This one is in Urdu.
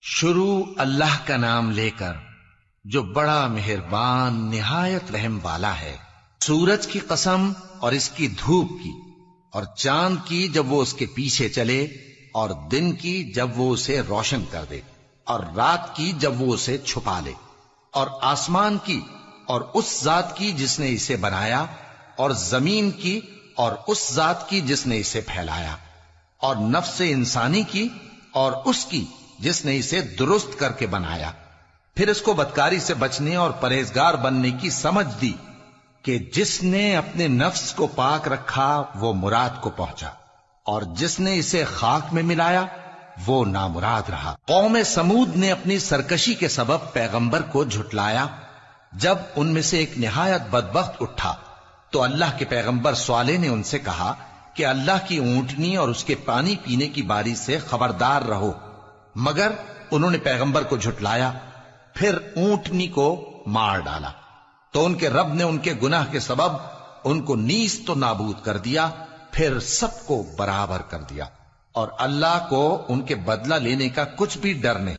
شروع اللہ کا نام لے کر جو بڑا مہربان نہایت رحم والا ہے۔ سورج کی قسم اور اس کی دھوپ کی، اور چاند کی جب وہ اس کے پیچھے چلے، اور دن کی جب وہ اسے روشن کر دے، اور رات کی جب وہ اسے چھپا لے، اور آسمان کی اور اس ذات کی جس نے اسے بنایا، اور زمین کی اور اس ذات کی جس نے اسے پھیلایا، اور نفس انسانی کی اور اس کی جس نے اسے درست کر کے بنایا۔ پھر اس کو بدکاری سے بچنے اور پرہیزگار بننے کی سمجھ دی کہ جس نے اپنے نفس کو پاک رکھا وہ مراد کو پہنچا، اور جس نے اسے خاک میں ملایا وہ نامراد رہا۔ قوم سمود نے اپنی سرکشی کے سبب پیغمبر کو جھٹلایا۔ جب ان میں سے ایک نہایت بدبخت اٹھا تو اللہ کے پیغمبر صالح نے ان سے کہا کہ اللہ کی اونٹنی اور اس کے پانی پینے کی باری سے خبردار رہو، مگر انہوں نے پیغمبر کو جھٹلایا۔ پھر اونٹنی کو مار ڈالا تو ان کے رب نے ان کے گناہ کے سبب ان کو نیست و نابود کر دیا، پھر سب کو برابر کر دیا، اور اللہ کو ان کے بدلہ لینے کا کچھ بھی ڈر نہیں۔